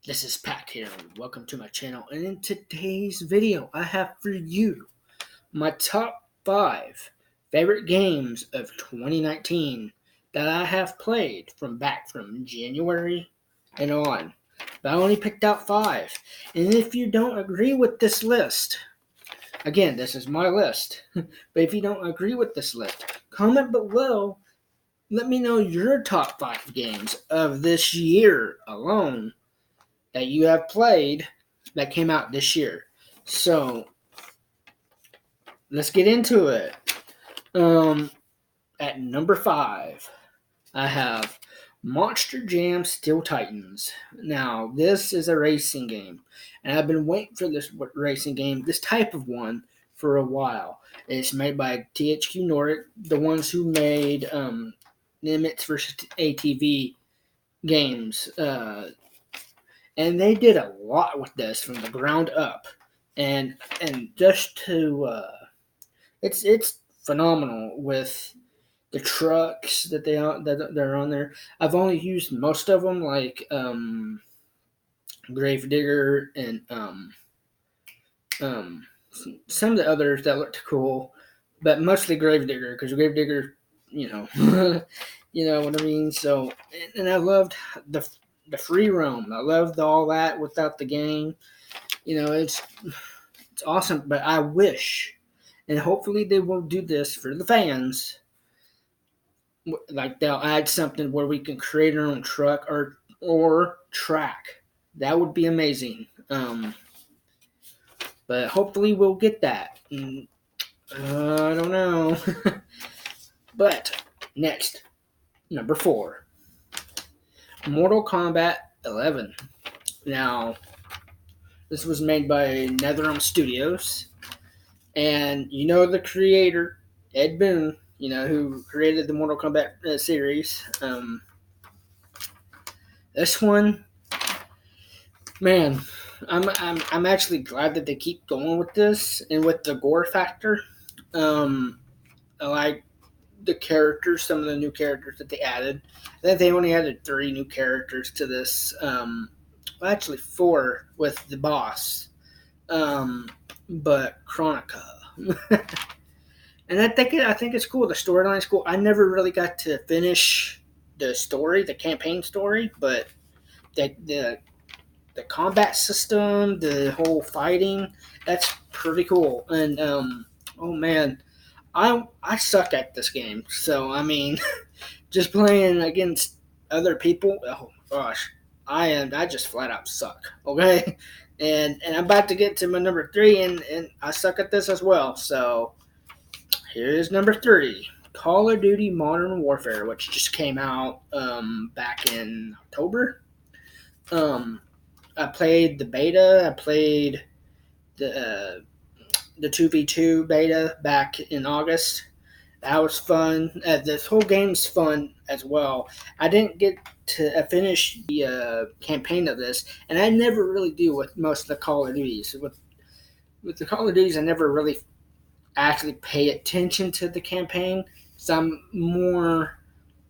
This is Pat here. Welcome to my channel. And in today's video, I have for you my top 5 favorite games of 2019 that I have played from January and on. But I only picked out 5. And if you don't agree with this list, again, this is my list. But if you don't agree with this list, comment below. Let me know your top 5 games of this year alone that you have played that came out this year. So let's get into it. At number 5, I have Monster Jam Steel Titans. Now, this is a racing game, and I've been waiting for this racing game, this type of one, for a while. It's made by THQ Nordic, the ones who made Nimitz vs. ATV games. And they did a lot with this from the ground up, and just to it's phenomenal with the trucks that they're on there. I've only used most of them, like Gravedigger and some of the others that looked cool, but mostly Gravedigger because Gravedigger, you know, you know what I mean. So, and I loved the free roam. I loved all that without the game. You know, it's awesome. But I wish, and hopefully they will do this for the fans. Like they'll add something where we can create our own truck or track. That would be amazing. But hopefully we'll get that. I don't know. But next, number 4. Mortal Kombat 11. Now, this was made by NetherRealm Studios, and you know the creator, Ed Boon, you know, who created the Mortal Kombat series. This one, man, I'm actually glad that they keep going with this and with the gore factor. I like the characters, some of the new characters that they added. I think they only added 3 new characters to this. Well, actually 4 with the boss. But Chronica. And I think it's cool. The storyline's cool. I never really got to finish the story, the campaign story, but the combat system, the whole fighting, that's pretty cool. And oh man, I suck at this game. So I mean, just playing against other people, oh gosh, I just flat out suck. Okay, and I'm about to get to my number 3, and I suck at this as well. So here's number 3. Call of Duty Modern Warfare, which just came out back in October. I played the beta. I played the 2v2 beta back in August. That was fun. This whole game's fun as well. I didn't get to finish the campaign of this, and I never really do with most of the Call of Duties. With the Call of Duties, I never really actually pay attention to the campaign, so I'm more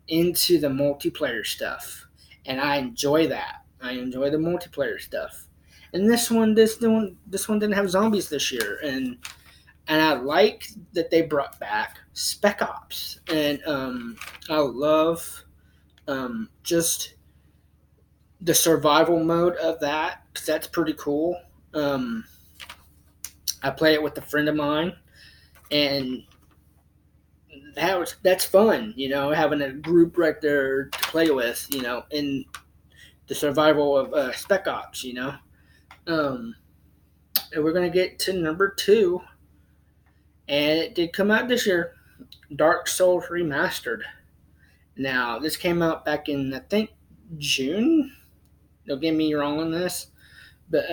into the multiplayer stuff, and I enjoy that. I enjoy the multiplayer stuff. And this one didn't have zombies this year, and I like that they brought back Spec Ops, and I love just the survival mode of that because that's pretty cool. I play it with a friend of mine, and that's fun, you know, having a group right there to play with, you know, in the survival of Spec Ops, you know. And we're gonna get to number 2, and it did come out this year. Dark Souls Remastered. Now, this came out back in, I think, June. Don't get me wrong on this, but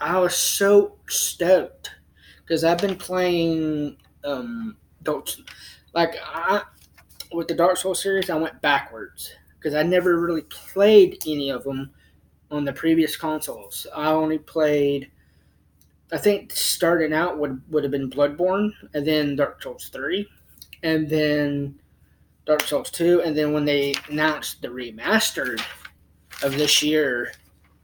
I was so stoked because I've been playing with the Dark Souls series. I went backwards because I never really played any of them on the previous consoles. I only played, I think starting out would have been Bloodborne, and then Dark Souls 3, and then Dark Souls 2, and then when they announced the remastered of this year,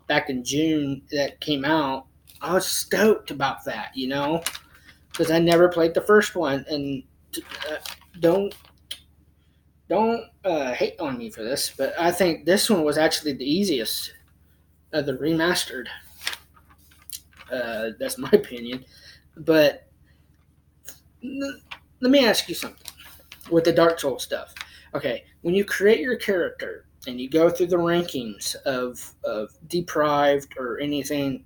back in June, that came out, I was stoked about that, because I never played the first one, and uh, don't don't hate on me for this, but I think this one was actually the easiest of the remastered. That's my opinion. But let me ask you something with the Dark Souls stuff. Okay, when you create your character and you go through the rankings of deprived or anything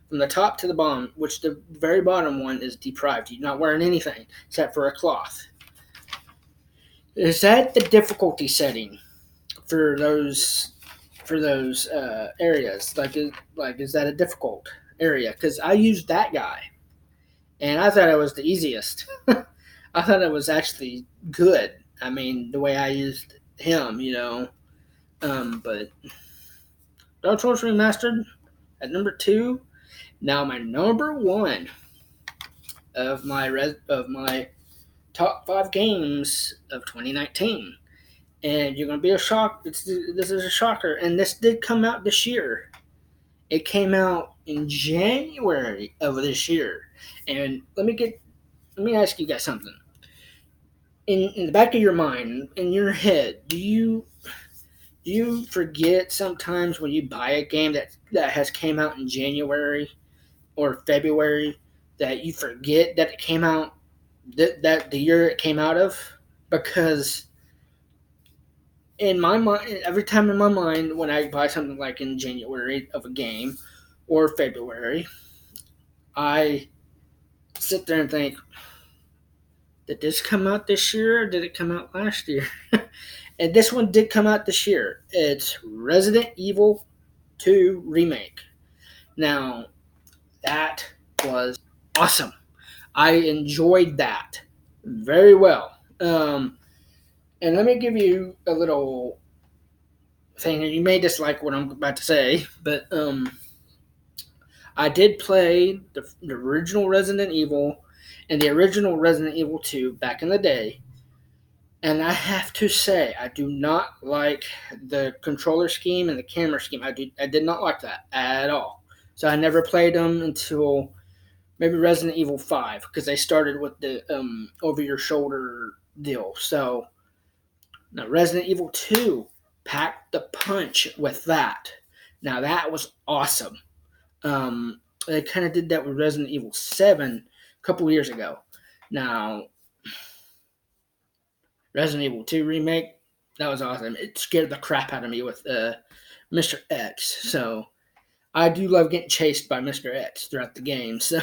from the top to the bottom, which the very bottom one is deprived. You're not wearing anything except for a cloth. Is that the difficulty setting for those areas? Like is that a difficult area? Because I used that guy, and I thought it was the easiest. I thought it was actually good. I mean, the way I used him. But Dark Souls Remastered at number 2. Now my number 1 of my top 5 games of 2019, and you're gonna be shocked. This is a shocker, and this did come out this year. It came out in January of this year, and let me ask you guys something. In the back of your mind, in your head, do you forget sometimes when you buy a game that has came out in January or February, that you forget that it came out that the year it came out of? Because in my mind, every time in my mind when I buy something like in January of a game or February, I sit there and think, did this come out this year or did it come out last year? And this one did come out this year. It's Resident Evil 2 Remake. Now, that was awesome. I enjoyed that very well. And let me give you a little thing, and you may dislike what I'm about to say, but I did play the original Resident Evil and the original Resident Evil 2 back in the day. And I have to say, I do not like the controller scheme and the camera scheme. I did not like that at all. So I never played them until maybe Resident Evil 5, because they started with the over your shoulder deal. So now Resident Evil 2 packed the punch with that. Now that was awesome. They kind of did that with Resident Evil 7 a couple years ago. Now, Resident Evil 2 Remake, that was awesome. It scared the crap out of me with Mr. X. So, I do love getting chased by Mr. X throughout the game. So,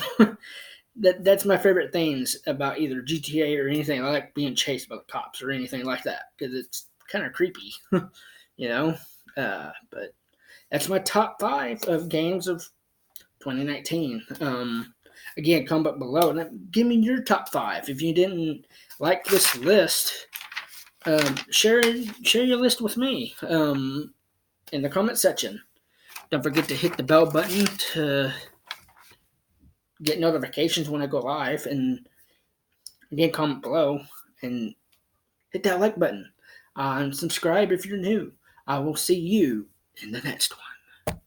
that's my favorite things about either GTA or anything. I like being chased by the cops or anything like that, because it's kind of creepy, you know? But that's my top 5 of games of 2019. Again, comment below and give me your top 5. If you didn't like this list, share your list with me in the comment section. Don't forget to hit the bell button to get notifications when I go live, and again, comment below and hit that like button and subscribe if you're new. I will see you in the next one.